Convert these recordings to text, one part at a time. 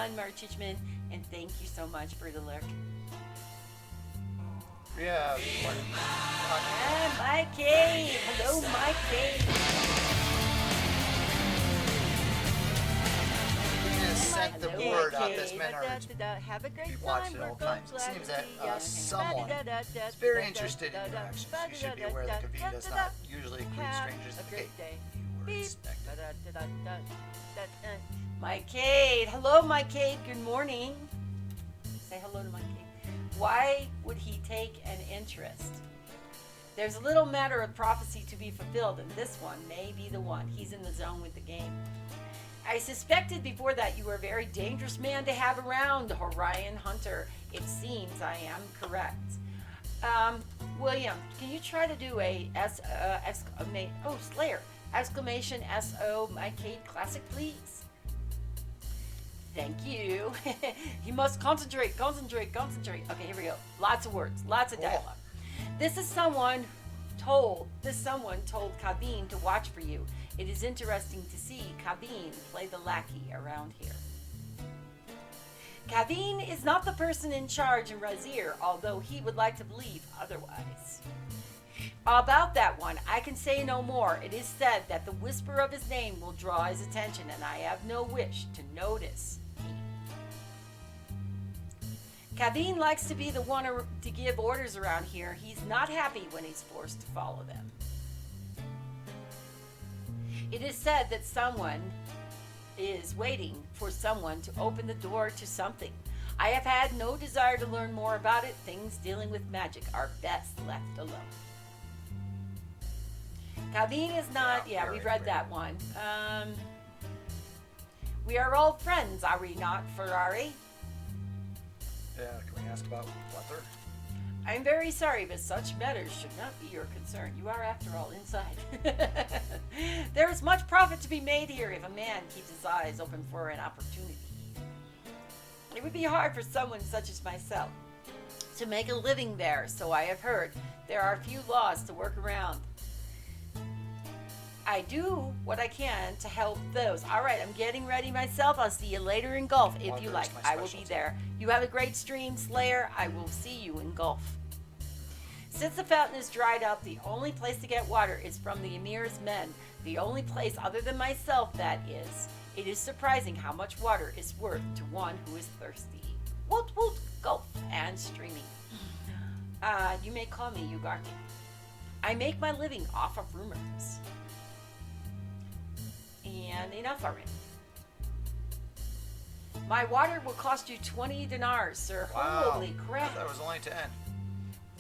John Marchichman, and thank you so much for the lurk. Yeah. And Mike Cave. Hello, Mike Cave. Sent the word out this man Have a great you watch it all times. It seems that someone is very interested in your actions. You should be aware that Kavita does not usually include strangers at the gate. You were expected. Mike Cade. Hello, Mike Cade. Good morning. Say hello to Mike Cade. Why would he take an interest? There's a little matter of prophecy to be fulfilled, and this one may be the one. He's in the zone with the game. I suspected before that you were a very dangerous man to have around, Orion Hunter. It seems I am correct. William, can you try to do a Slayer, exclamation S-O, my Kate Classic, please? Thank you. You must concentrate. Okay, here we go. Lots of words, lots of dialogue. This someone told Kaveen to watch for you. It is interesting to see Kaveen play the lackey around here. Kaveen is not the person in charge in Razir, although he would like to believe otherwise. About that one, I can say no more. It is said that the whisper of his name will draw his attention, and I have no wish to notice him. Kaveen likes to be the one to give orders around here. He's not happy when he's forced to follow them. It is said that someone is waiting for someone to open the door to something. I have had no desire to learn more about it. Things dealing with magic are best left alone. Kaveen is not, we've read that one. We are all friends, are we not, Ferrari? Yeah, can we ask about weather? I'm very sorry, but such matters should not be your concern. You are, after all, inside. There is much profit to be made here if a man keeps his eyes open for an opportunity. It would be hard for someone such as myself to make a living there, so I have heard. There are a few laws to work around. I do what I can to help those. All right, I'm getting ready myself. I'll see you later in golf if you like. I will be there. You have a great stream, Slayer. I will see you in golf. Since the fountain is dried up, the only place to get water is from the Emir's men. The only place other than myself, that is. It is surprising how much water is worth to one who is thirsty. Woot woot, golf and streaming. You may call me Ugarte. I make my living off of rumors. And enough already. My water will cost you 20 dinars, sir. Wow. Holy crap. That was only 10.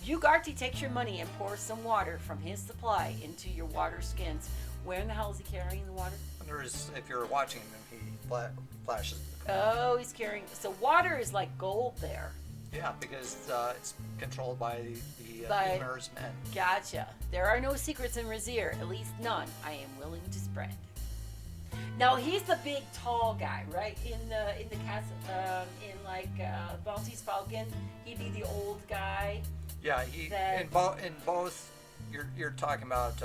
Ugarte takes your money and pours some water from his supply into your water skins. Where in the hell is he carrying the water? If you're watching him, he flashes. Oh, he's carrying... So water is like gold there. Yeah, because it's controlled by the Emir's men. Gotcha. There are no secrets in Razir, at least none I am willing to spread. Now he's the big, tall guy, right? In the castle, in Bounty's Falcon, he'd be the old guy. Yeah, in both. You're talking about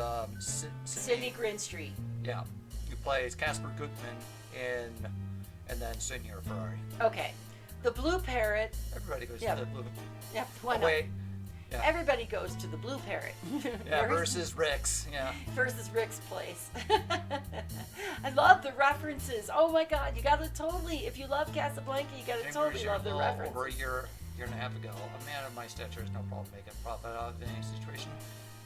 Sidney Grinstreet. Yeah, who plays Casper Gutman and then Senior Ferrari. Okay, the Blue Parrot. Everybody goes to the Blue. Yeah, why not? Wait. Yeah. Everybody goes to the Blue Parrot. Yeah, versus Rick's. Yeah. Versus Rick's place. I love the references. Oh my God, you gotta totally. If you love Casablanca, you gotta totally love the references. Over a year and a half ago, a man of my stature has no problem making a profit out of any situation.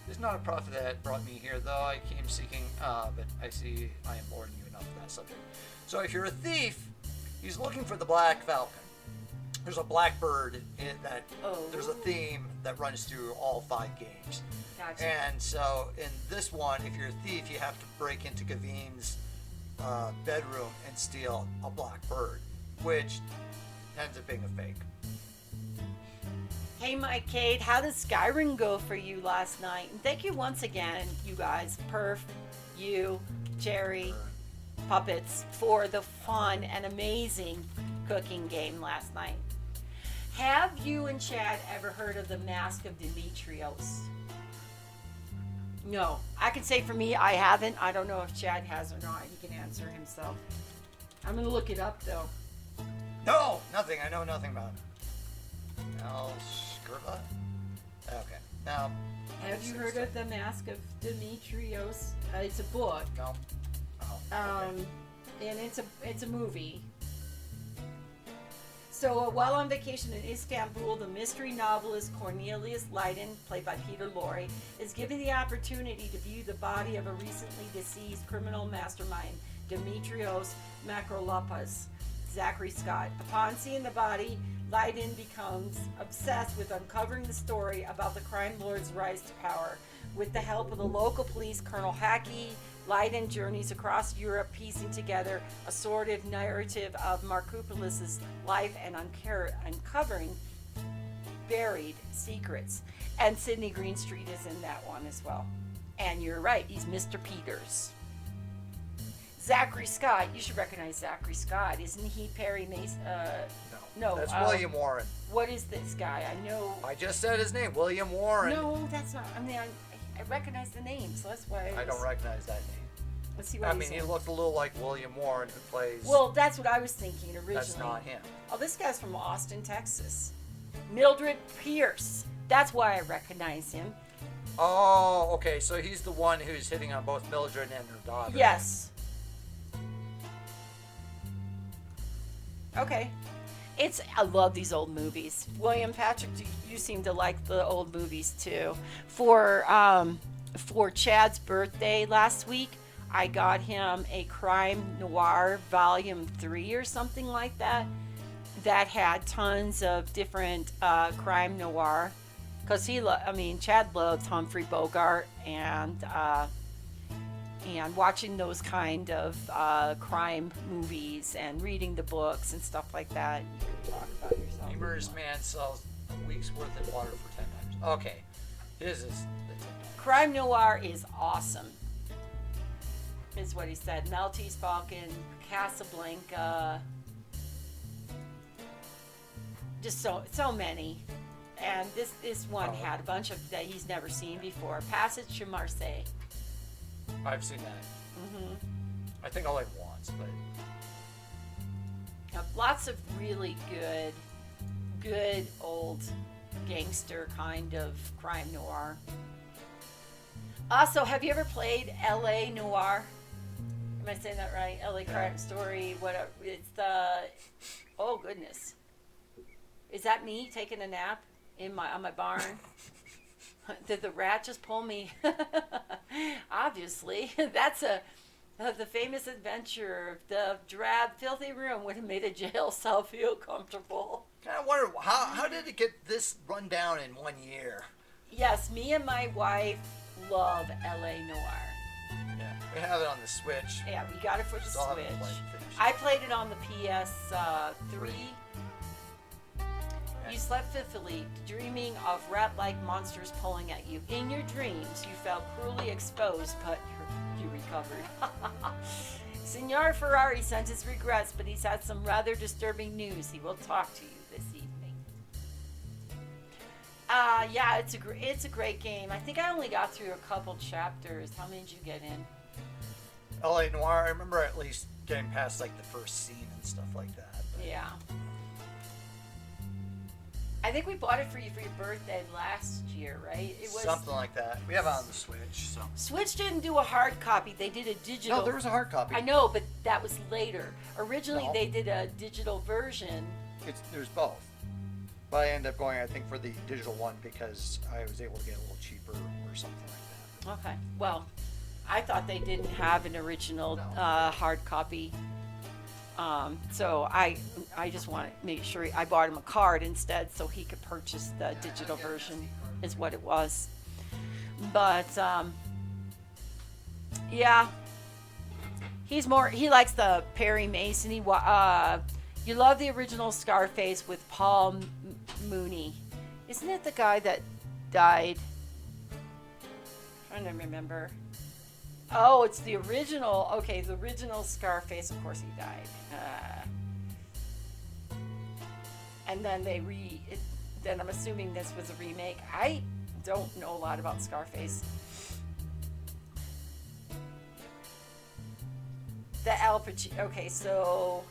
It's not a profit that brought me here, though. I came seeking, but I see I am boring you enough of that subject. So if you're a thief, he's looking for the Black Falcon. There's a blackbird there's a theme that runs through all 5 games. Gotcha. And so in this one, if you're a thief, you have to break into Gaveen's bedroom and steal a blackbird, which ends up being a fake. Hey Mike Cade, how did Skyrim go for you last night? And thank you once again, you guys, Perf, you, Jerry, Puppets, for the fun and amazing cooking game last night. Have you and Chad ever heard of the Mask of Demetrios? No. I can say for me, I haven't. I don't know if Chad has or not. He can answer himself. I'm going to look it up, though. No, Nothing. I know nothing about him. Al Skirva? Okay. Now. Have you heard of The Mask of Demetrios? It's a book. No. Oh. Okay. And it's a movie. So while on vacation in Istanbul, the mystery novelist Cornelius Leiden, played by Peter Lorre, is given the opportunity to view the body of a recently deceased criminal mastermind, Demetrios Makrolopoulos, Zachary Scott. Upon seeing the body, Leiden becomes obsessed with uncovering the story about the crime lord's rise to power. With the help of the local police, Colonel Hackey, Leiden journeys across Europe, piecing together a sordid narrative of Markopoulos's life and uncovering buried secrets. And Sidney Greenstreet is in that one as well. And you're right, he's Mr. Peters. Zachary Scott, you should recognize Zachary Scott. Isn't he Perry Mason? No. That's William Warren. What is this guy? I know. I just said his name, William Warren. No, that's not. I mean, I recognize the name, so that's why I don't recognize that name. Let's see what he's he in. looked a little like William Warren, who plays. Well, that's what I was thinking originally. That's not him. Oh, this guy's from Austin, Texas. Mildred Pierce. That's why I recognize him. Oh, okay. So he's the one who's hitting on both Mildred and her daughter. Yes. Okay. I love these old movies. William Patrick, you seem to like the old movies too. For Chad's birthday last week, I got him a Crime Noir Volume 3 or something like that had tons of different crime noir. Because Chad loves Humphrey Bogart and watching those kind of crime movies and reading the books and stuff like that. You can talk about yourself. Humorous man sells a week's worth of water for $10. Okay, this is the $10. Crime noir is awesome, is what he said. Maltese Falcon, Casablanca, just so many. And this one had a bunch of that he's never seen before. Passage to Marseille. I've seen that. Mm-hmm. I think only once, but lots of really good old gangster kind of crime noir. Also, have you ever played L.A. Noir? Am I saying that right? L.A. Crime Story. Whatever. It's the. Oh goodness. Is that me taking a nap on my barn? Did the rat just pull me? Obviously, that's the famous adventure. The drab, filthy room would have made a jail cell feel comfortable. I wonder how did it get this run down in 1 year? Yes, me and my wife love L.A. Noir. Yeah, we have it on the Switch. Yeah, we got it for the Still haven't Switch. finished. I played it on the PS3. You slept fitfully, dreaming of rat-like monsters pulling at you. In your dreams, you felt cruelly exposed, but you recovered. Signor Ferrari sent his regrets, but he's had some rather disturbing news. He will talk to you this evening. Yeah, it's a great game. I think I only got through a couple chapters. How many did you get in? L.A. Noir, I remember at least getting past like the first scene and stuff like that. But. Yeah. I think we bought it for you for your birthday last year, right? It was something like that. We have it on the Switch. So. Switch didn't do a hard copy. They did a digital. No, there was a hard copy. I know, but that was later. Originally, they did a digital version. There's both. But I ended up going, I think, for the digital one because I was able to get a little cheaper or something like that. Okay. Well, I thought they didn't have an original hard copy. So I just want to make sure I bought him a card instead so he could purchase the digital version is what it was. But, yeah, he likes the Perry Mason. You love the original Scarface with Paul Mooney. Isn't it the guy that died? I'm trying to remember. Oh, it's the original. Okay, the original Scarface. Of course, he died. And then then I'm assuming this was a remake. I don't know a lot about Scarface. The Al Pacino. Okay, so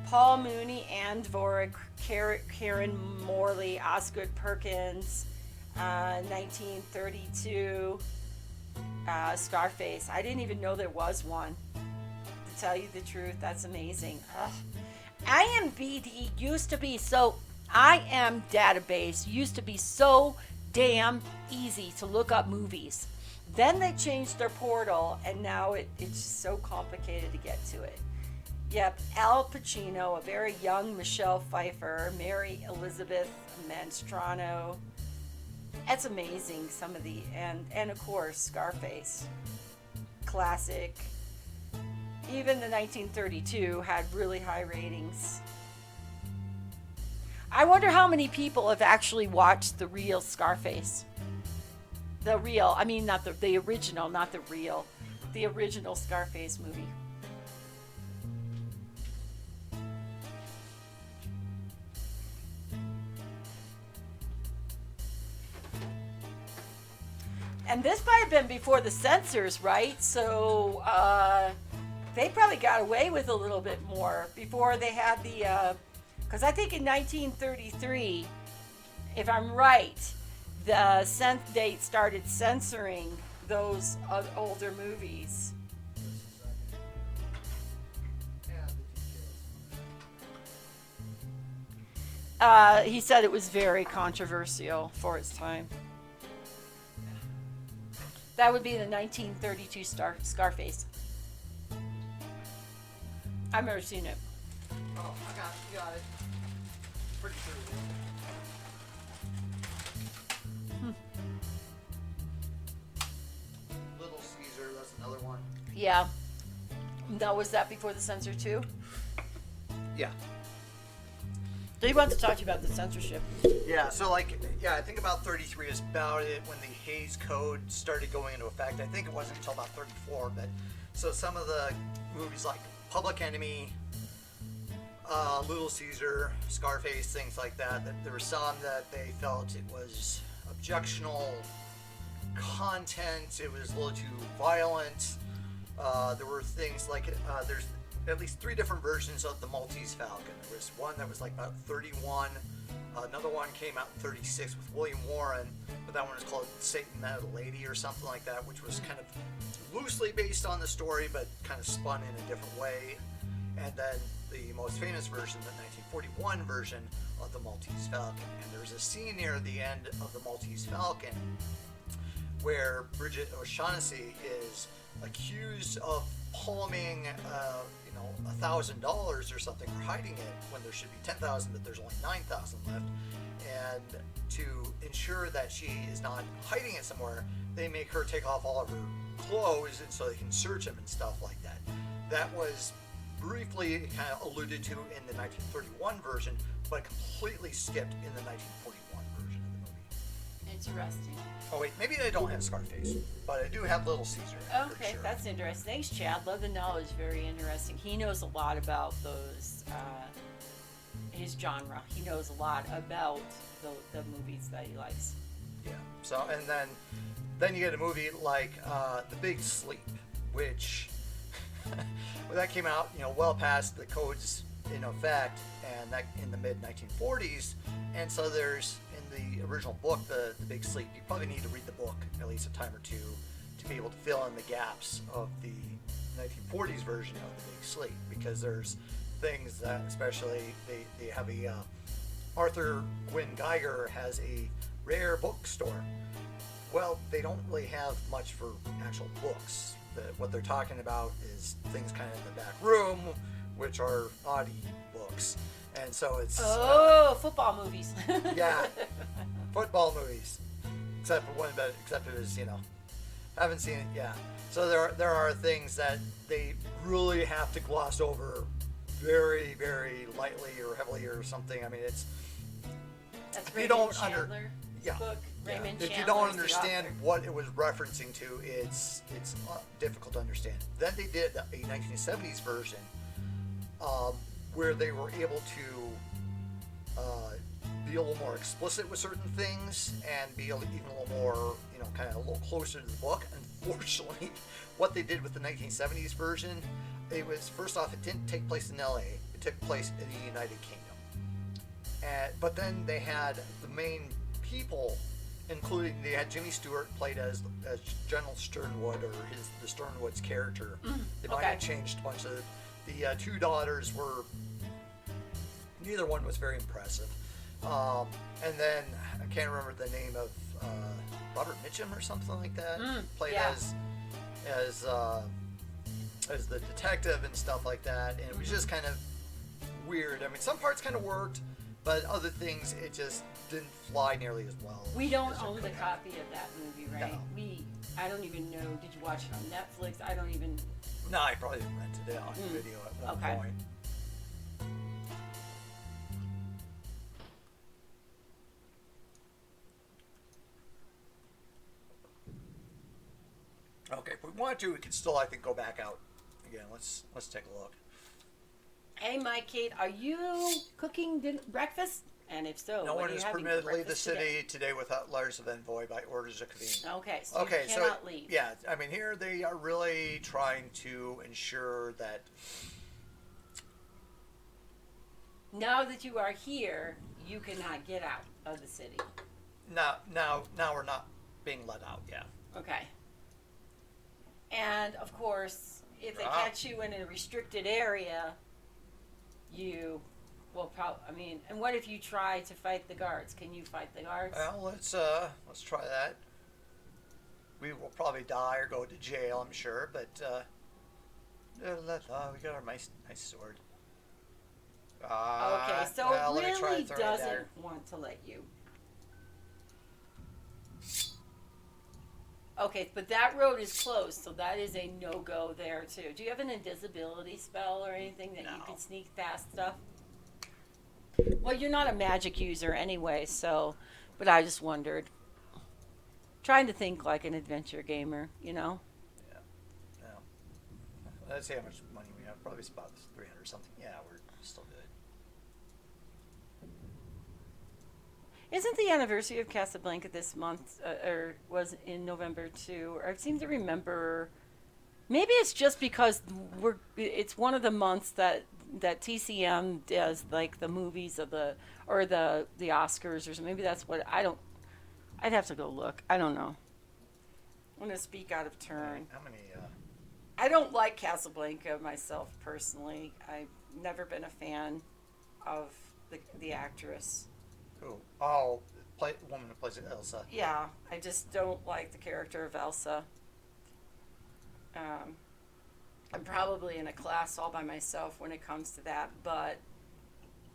Paul Mooney, Ann Dvorak, Karen Morley, Osgood Perkins, 1932, Scarface. I didn't even know there was one. To tell you the truth, that's amazing. Ugh. IMBD used to be so. IM database used to be so damn easy to look up movies. Then they changed their portal, and now it's just so complicated to get to it. Yep, Al Pacino, a very young Michelle Pfeiffer, Mary Elizabeth Mastrano. That's amazing, some of the, and of course, Scarface. Classic. Even the 1932 had really high ratings. I wonder how many people have actually watched the real Scarface. The real, I mean, not the original, not the real. The original Scarface movie. And this might have been before the censors, right? So they probably got away with a little bit more before they had the... Because I think in 1933, if I'm right, they started censoring those older movies. He said it was very controversial for its time. That would be the 1932 Scarface. I've never seen it. Oh, you got it. Pretty sure it is. Little Caesar, that's another one. Yeah. Now, was that before the censor too? Yeah. So he wants to talk to you about the censorship. Yeah, so I think about 33 is about it when the Hays Code started going into effect. I think it wasn't until about 34, but so some of the movies like Public Enemy, Little Caesar, Scarface, things like that, there were some that they felt it was objectionable content, it was a little too violent. There were things like, there's at least 3 different versions of the Maltese Falcon. There was one that was like about 31, another one came out in 36 with William Warren, but that one was called Satan Met a Lady or something like that, which was kind of loosely based on the story, but kind of spun in a different way. And then the most famous version, the 1941 version of the Maltese Falcon. And there's a scene near the end of the Maltese Falcon where Bridget O'Shaughnessy is accused of palming, $1,000 or something, or hiding it when there should be 10,000, but there's only 9,000 left. And to ensure that she is not hiding it somewhere, they make her take off all of her clothes, and so they can search them and stuff like that. That was briefly kind of alluded to in the 1931 version, but completely skipped in the 1941 version of the movie. Interesting. Oh wait, maybe I don't have Scarface, but I do have Little Caesar. Okay, sure. That's interesting. Thanks, Chad. Love the knowledge. Very interesting. He knows a lot about those, his genre. He knows a lot about the movies that he likes. Yeah. So, and then you get a movie like The Big Sleep, which well, that came out, well past the codes in effect, and that in the mid 1940s. And so there's, in the original book, the Big Sleep, you probably need to read the book at least a time or two to be able to fill in the gaps of the 1940s version of the Big Sleep, because there's things that, especially they have a Arthur Gwynne Geiger has a rare bookstore. Well, they don't really have much for actual books. What they're talking about is things kind of in the back room, which are oddie books. And so it's... football movies. Yeah, football movies. Except for one, but except it was, haven't seen it, yeah. So there are things that they really have to gloss over very, very lightly or heavily or something. I mean, it's... That's if you Raymond don't Chandler yeah. book. Yeah. Raymond If you Chandler don't is the understand author. what it was referencing to, it's difficult to understand. Then they did a 1970s version where they were able to be a little more explicit with certain things and be even a little more, kind of a little closer to the book. Unfortunately, what they did with the 1970s version it was, first off, it didn't take place in L.A. It took place in the United Kingdom. But then they had the main people, including they had Jimmy Stewart played as General Sternwood, or the Sternwood's character. They might have changed a bunch of the two daughters were. Neither one was very impressive. And then I can't remember the name of Robert Mitchum or something like that. Played as the detective and stuff like that, and it was just kind of weird. I mean, some parts kind of worked, but other things it just didn't fly nearly as well. We don't own the copy of that movie, right? No. I don't even know. Did you watch it on Netflix? I don't even. No, I probably rented it on video at one point. Okay, if we want to, we can still, I think, go back out again. Let's take a look. Hey, Mike, Kate, are you cooking breakfast? And if so, No what one are you is having permitted to leave the breakfast city today without letters of envoy by orders of convene. Okay, so you cannot leave. Yeah, I mean, here they are really trying to ensure that now that you are here, you cannot get out of the city. now we're not being let out. Yeah. Okay. And of course, if they catch you in a restricted area, you will probably. I mean, and what if you try to fight the guards? Can you fight the guards? Well, let's try that. We will probably die or go to jail, I'm sure, but we got our nice sword. Okay, so well, it really doesn't want to let you. Okay, but that road is closed, so that is a no-go there, too. Do you have an invisibility spell or anything that you can sneak past stuff? Well, you're not a magic user anyway, so... But I just wondered. Trying to think like an adventure gamer, you know? Yeah. Let's see how much money we have. Probably about 300 or something. Yeah, we're still good. Isn't the anniversary of Casablanca this month, or was in November too? Or I seem to remember. Maybe it's just because it's one of the months that TCM does, like the movies of the Oscars or something. Maybe that's what I don't. I'd have to go look. I don't know. I'm gonna speak out of turn. How many? I don't like Casablanca myself personally. I've never been a fan of the actress. Who? Oh, woman who plays Elsa. Yeah, I just don't like the character of Elsa. I'm probably in a class all by myself when it comes to that, but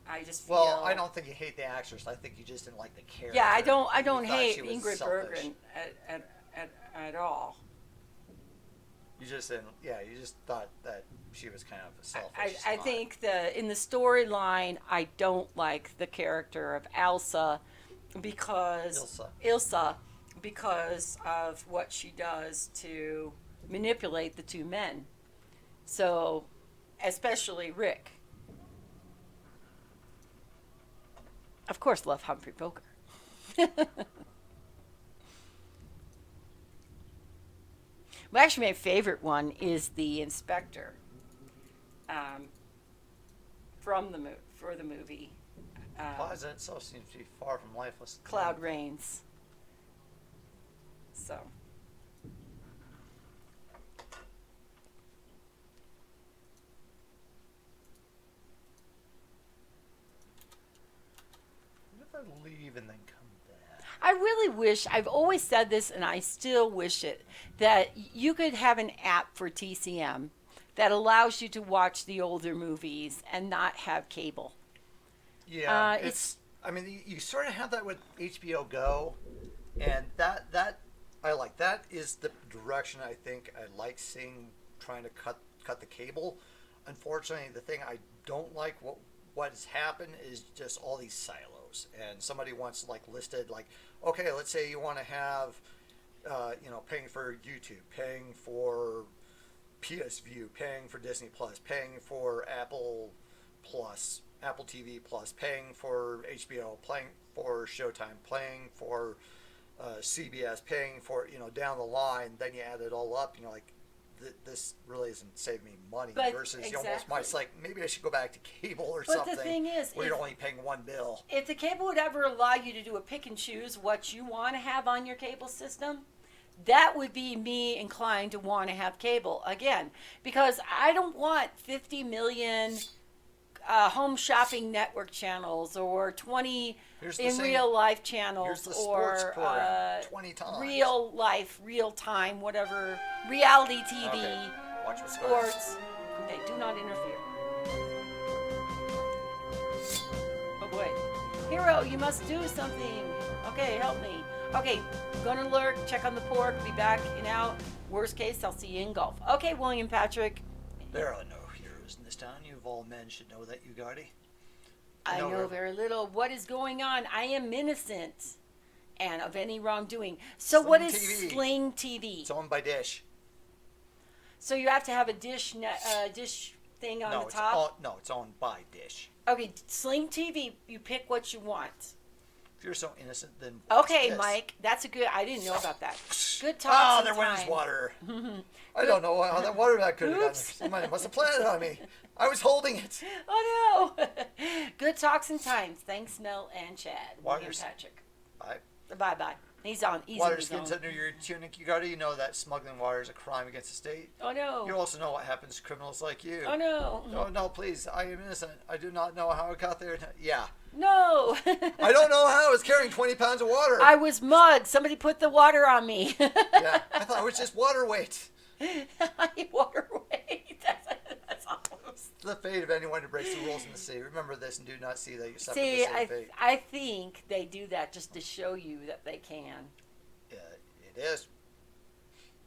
I just feel... Well, I don't think you hate the actress. I think you just didn't like the character. Yeah, I don't hate Ingrid selfish. Bergman at all. You just didn't. Yeah, you just thought that she was kind of selfish. I think in the storyline, I don't like the character of Elsa because Ilsa because of what she does to manipulate the two men. So, especially Rick. Of course, love Humphrey Bogart. Well, actually, my favorite one is the inspector for the movie. Plaza itself seems to be far from lifeless. Cloud Rains. So. What if I leave and then come back? I really wish, I've always said this and I still wish it, that you could have an app for TCM that allows you to watch the older movies and not have cable. Yeah, I mean, you sort of have that with HBO Go, and that I like. That is the direction I think I like seeing, trying to cut the cable. Unfortunately, the thing I don't like what has happened is just all these silos, and somebody wants listed okay, let's say you want to have paying for YouTube, paying for PS View, paying for Disney Plus, paying for Apple Plus, Apple TV Plus, paying for HBO, paying for Showtime, paying for CBS, paying for down the line. Then you add it all up, this really isn't saving me money But versus almost exactly. it's like maybe I should go back to cable or But something. the thing is, where you're only paying one bill. if the cable would ever allow you to do a pick and choose what you want to have on your cable system, that would be me inclined to want to have cable again, because I don't want 50 million home shopping network channels or 20 real life channels Here's the sports or program 20 times. real life, real time, whatever, reality TV, Okay. Watch what's going on. sports. Okay, do not interfere. Oh boy. Hero, you must do something. Okay, help me. Okay, gonna lurk, check on the pork, be back and out. Worst case, I'll see you in golf. Okay, William Patrick. There are no heroes in this town. You of all men should know that, you Gotti. I know very little. What is going on? I am innocent and of any wrongdoing. So Sling what is TV. Sling TV? It's owned by Dish. So you have to have a dish thing on the top? It's owned by Dish. Okay, Sling TV, you pick what you want. If you're so innocent, then what's Okay, this? Mike, that's a good. I didn't know about that. Good talk. Oh, there went his water. I don't know how that water back could have gotten. Oops. Somebody must have planted on me. I was holding it. Oh no! Good talks and times. Thanks, Mel and Chad. William Waters. Patrick. Bye. Bye bye. He's on. He's Water in his skins zone. under your tunic, you Gotti. You know that smuggling water is a crime against the state. Oh no! You also know what happens to criminals like you. Oh no! Oh no, please! I am innocent. I do not know how I got there. Yeah. No! I don't know how I was carrying 20 pounds of water. I was mugged. Somebody put the water on me. Yeah, I thought it was just water weight. Water weight. That's almost. The fate of anyone who breaks the rules in the sea. Remember this and do not see that you suffer See, the same fate. I think they do that just to show you that they can. Yeah, it is.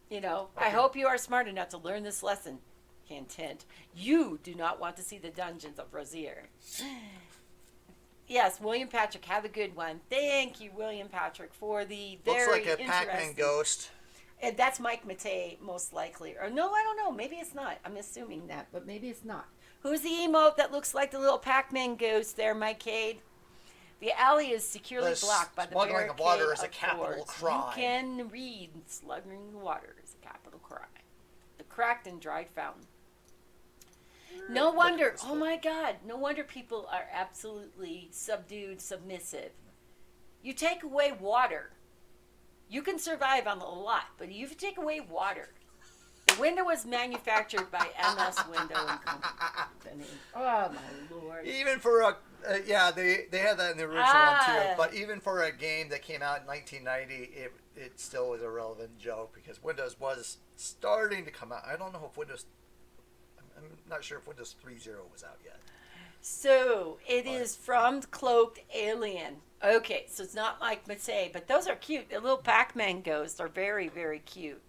You know, Okay. I hope you are smart enough to learn this lesson. Hint, hint. You do not want to see the dungeons of Rosier. Yes, William Patrick, have a good one. Thank you, William Patrick, for the very Looks like a Pac-Man interesting- ghost. And that's Mike Matei, most likely. Or no, I don't know. Maybe it's not. I'm assuming that, but maybe it's not. Who's the emote that looks like the little Pac-Man ghost there, Mike Cade? The alley is securely The blocked by the smuggling barricade of water is a of capital boards. crime. You can read smuggling the water is a capital crime. The cracked and dried fountain. No wonder. Oh my God. No wonder people are absolutely subdued, submissive. You take away water. You can survive on a lot, but if you take away water. The window was manufactured by MS Window and Company. Oh my Lord. Even for a, they had that in the original one too. But even for a game that came out in 1990, it still was a relevant joke because Windows was starting to come out. I don't know if Windows. I'm not sure if Windows 3.0 was out yet. So it is from Cloaked Alien. Okay, so it's not Mike Matei, but those are cute. The little Pac-Man ghosts are very, very cute.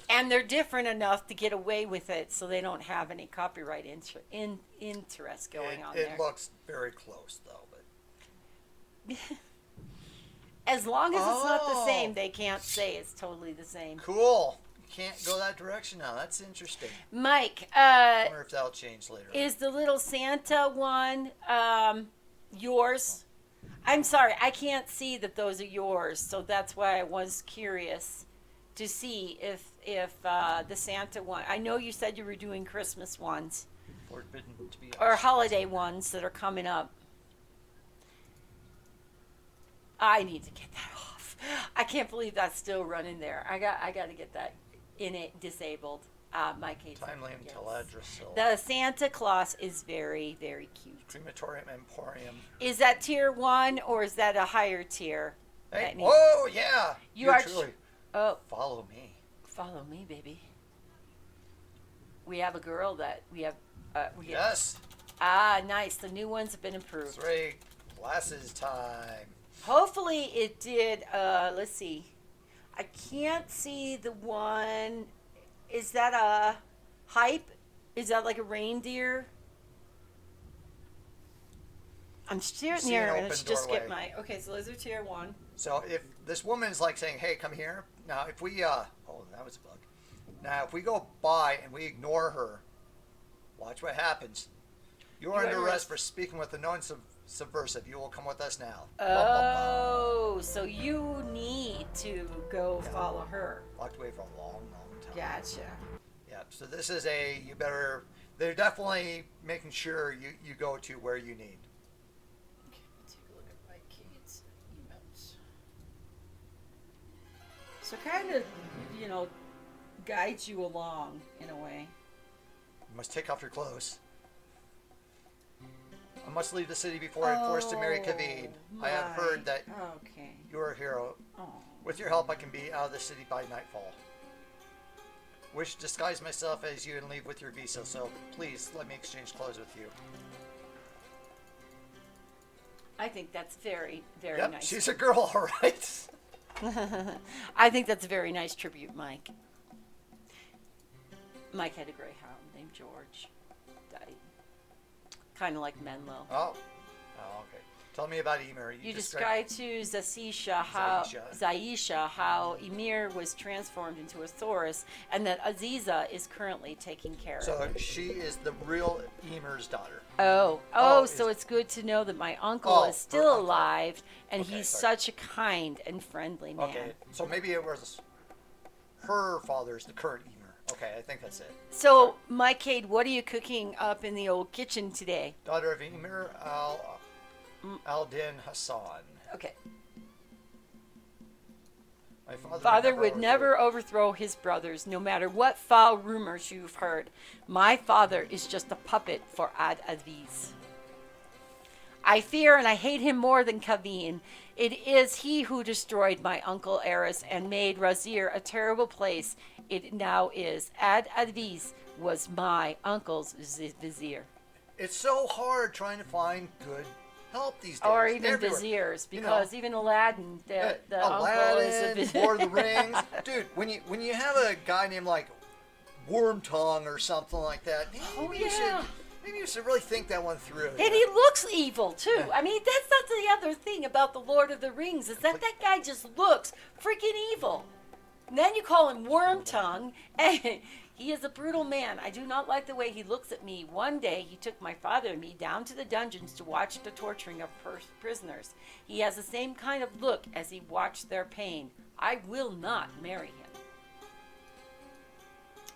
And they're different enough to get away with it so they don't have any copyright interest going on there. It looks very close though. But As long as it's not the same, they can't say it's totally the same. cool. Can't go that direction now. That's interesting. Mike, I wonder if that'll change later. is the little Santa one yours? I'm sorry, I can't see that those are yours, so that's why I was curious to see if the Santa one. I know you said you were doing Christmas ones Forbidden to be or holiday ones that are coming up. I need to get that off. I can't believe that's still running there. I got to get that disabled. My case. Timely and Teledra. The Santa Claus is very, very cute. Crematorium Emporium. Is that tier 1 or is that a higher tier? Hey, That means- whoa, yeah. You are truly. Oh, Follow me. follow me, baby. We have a girl that we have. Yes. Nice. The new ones have been improved. 3 glasses time. Hopefully it did. Let's see. I can't see the one. Is that a hype? Is that like a reindeer? I'm steering See here an and open it's just get doorway. my. Okay, so those are tier 1. So if this woman is like saying, "Hey, come here," now if we oh, that was a bug. Now if we go by and we ignore her, watch what happens. You are under arrest for speaking with a known subversive. You will come with us now. Oh, so you need to go follow her. Locked away for a long, long time. Gotcha. So this is they're definitely making sure you go to where you need. Okay, let's take a look at my kids' emotes. So kind of, guides you along in a way. You must take off your clothes. I must leave the city before I'm forced to marry Kaveen. I have heard that you are a hero. Oh. With your help, I can be out of the city by nightfall. Wish to disguise myself as you and leave with your visa, so please let me exchange clothes with you. I think that's very, very Yep, nice. she's a girl, all right. I think that's a very nice tribute, Mike. Mike had a greyhound named George. Died. Kind of like Menlo. Oh, okay. Tell me about Emer. You described to Zaisha how Emir was transformed into a Thoris, and that Aziza is currently taking care of So him. she is the real Emer's daughter. So it's good to know that my uncle is still uncle. alive, and Okay, he's sorry. such a kind and friendly man. Okay, so maybe it was her father's the current Emer. Okay, I think that's it. So, Mike Cade, what are you cooking up in the old kitchen today? Daughter of Emir al-Din Hassan. Okay. My Father would never overthrow his brothers, no matter what foul rumors you've heard. My father is just a puppet for Ad-Aziz. I fear and I hate him more than Kaveen. It is he who destroyed my uncle Eris and made Razir a terrible place. It now is. Ad-Aziz was my uncle's vizier. It's so hard trying to find good help these days. Or even everywhere. viziers, because even Aladdin, the uncle is a Aladdin, vizier. Lord of the Rings. Dude, when you have a guy named like Wormtongue or something like that, maybe you should really think that one through. And he looks evil too. I mean, that's not the other thing about the Lord of the Rings, is that guy just looks freaking evil. And then you call him Wormtongue, and he is a brutal man. I do not like the way he looks at me. One day, he took my father and me down to the dungeons to watch the torturing of prisoners. He has the same kind of look as he watched their pain. I will not marry him.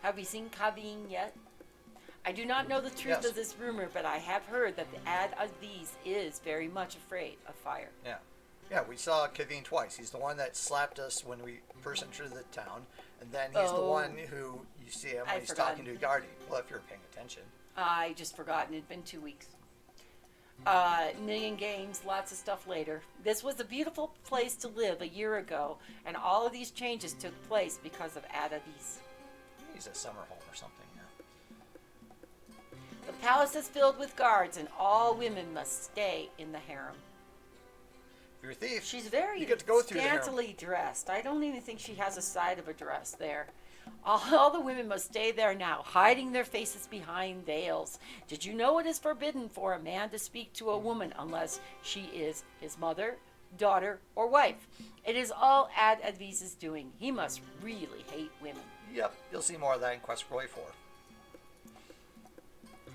Have you seen Kaveen yet? I do not know the truth of this rumor, but I have heard that the Ad-Aziz is very much afraid of fire. Yeah, we saw Kaveen twice. He's the one that slapped us when we first entered the town, and then he's the one who you see him when he's talking to a guardian. Well, if you're paying attention. I just forgotten. It'd been 2 weeks. Million games, lots of stuff later. This was a beautiful place to live a year ago, and all of these changes took place because of Ad-Aziz. He's a summer home or something. The palace is filled with guards, and all women must stay in the harem. If you're a thief, she's very you get to go through scantily dressed. I don't even think she has a side of a dress there. All the women must stay there now, hiding their faces behind veils. Did you know it is forbidden for a man to speak to a woman unless she is his mother, daughter, or wife? It is all Ad-Aziz's doing. He must really hate women. Yep, you'll see more of that in Quest for 4.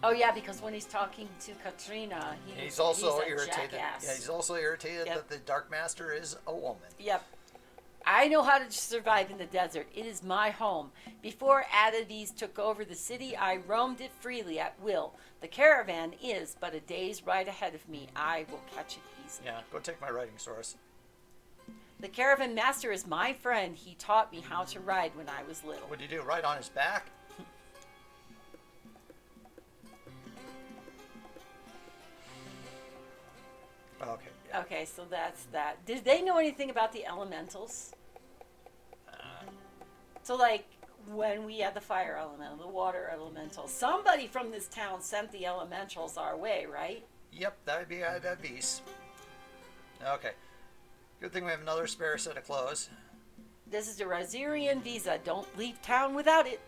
Oh yeah, because when he's talking to Katrina, he's also a irritated. Jackass. Yeah, he's also irritated that the Dark Master is a woman. Yep. I know how to survive in the desert. It is my home. Before Ad-Aziz took over the city, I roamed it freely at will. The caravan is but a day's ride ahead of me. I will catch it easily. Yeah, go take my writing source. The caravan master is my friend. He taught me how to ride when I was little. What did you do? Ride on his back? Okay. Yeah. Okay, so that's that. Did they know anything about the elementals? So, like, when we had the fire elemental, the water elemental, somebody from this town sent the elementals our way, right? Yep, that would be Ad-Aziz. Okay. Good thing we have another spare set of clothes. This is a Razirian visa. Don't leave town without it.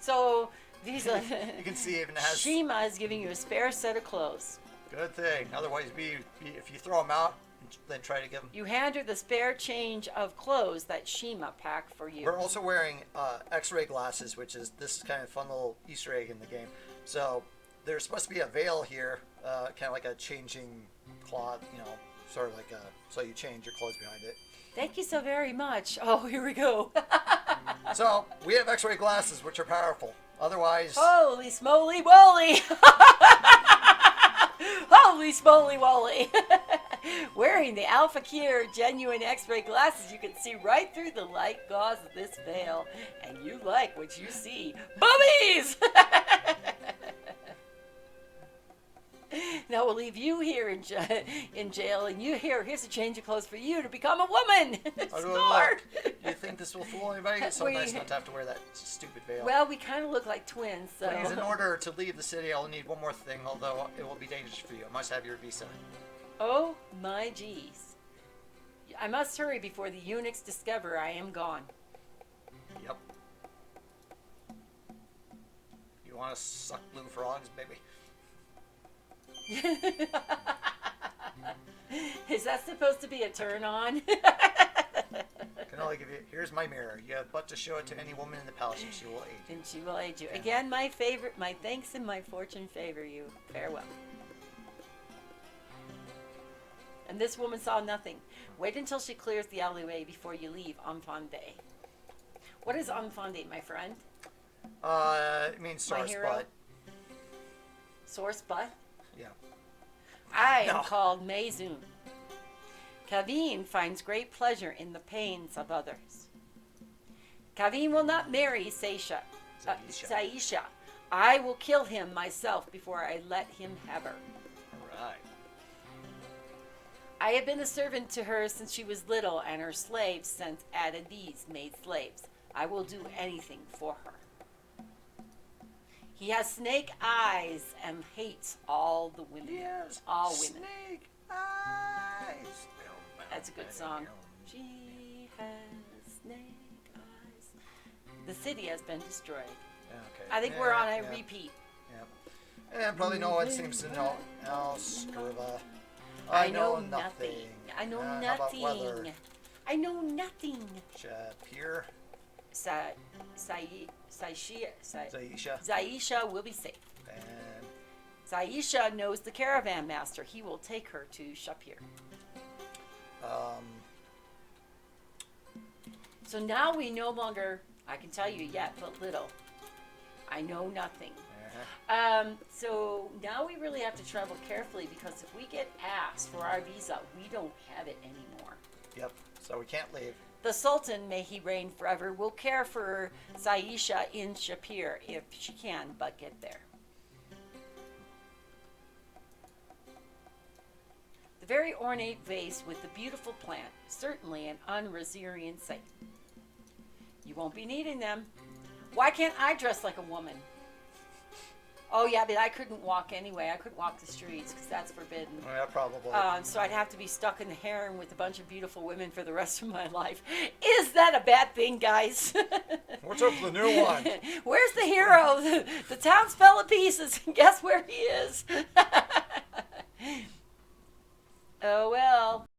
So, visa. You can see even has... Shima is giving you a spare set of clothes. Good thing. Otherwise, if you throw them out, then try to give them... You hand her the spare change of clothes that Shima packed for you. We're also wearing X-ray glasses, this is kind of a fun little Easter egg in the game. So there's supposed to be a veil here, kind of like a changing cloth, sort of like so you change your clothes behind it. Thank you so very much. Oh, here we go. So we have X-ray glasses, which are powerful. Otherwise, Holy smoly woly! Holy smoly woly! Wearing the Alpha Cure genuine X-ray glasses, you can see right through the light gauze of this veil, and you like what you see. Boobies! Now we'll leave you here in jail, and here's a change of clothes for you to become a woman. Smart. You think this will fool anybody? It's so nice not to have to wear that stupid veil. Well, we kind of look like twins, so. Please, in order to leave the city, I'll need one more thing, although it will be dangerous for you. I must have your visa. Oh my geez. I must hurry before the eunuchs discover I am gone. Yep. You want to suck blue frogs, baby? Is that supposed to be a turn on? Can only give you. Here's my mirror. You have but to show it to any woman in the palace, and she will aid you. And she will aid you. Again, my thanks and my fortune favor you. Farewell. And this woman saw nothing. Wait until she clears the alleyway before you leave Enfant Day. What is Enfant Day, my friend? It means source butt. Source butt? Yeah. I am called Mezun. Kaveen finds great pleasure in the pains of others. Kaveen will not marry Saisha. Saisha. I will kill him myself before I let him have her. All right. I have been a servant to her since she was little, and her slaves since Adadiz made slaves. I will do anything for her. He has snake eyes and hates all the women. Yes, all women. Snake eyes. That's a good song. She has snake eyes. The city has been destroyed. Okay. I think we're on a repeat. Yeah. And probably no one seems to know else. I know nothing. I know How about weather? nothing. I know nothing. Shapir. Zaisha will be safe. And Zaisha knows the caravan master. He will take her to Shapir. So now we no longer, I can tell you yet but little. I know nothing. So now we really have to travel carefully, because if we get asked for our visa, we don't have it anymore. Yep. So we can't leave. The Sultan, may he reign forever, will care for Zaisha in Shapir if she can but get there. The very ornate vase with the beautiful plant, certainly an un-Razirian sight. You won't be needing them. Why can't I dress like a woman? Oh yeah, but I couldn't walk anyway. I couldn't walk the streets because that's forbidden. Yeah, probably. So I'd have to be stuck in the harem with a bunch of beautiful women for the rest of my life. Is that a bad thing, guys? What's up with the new one? Where's the hero? The town's fell to pieces, and guess where he is?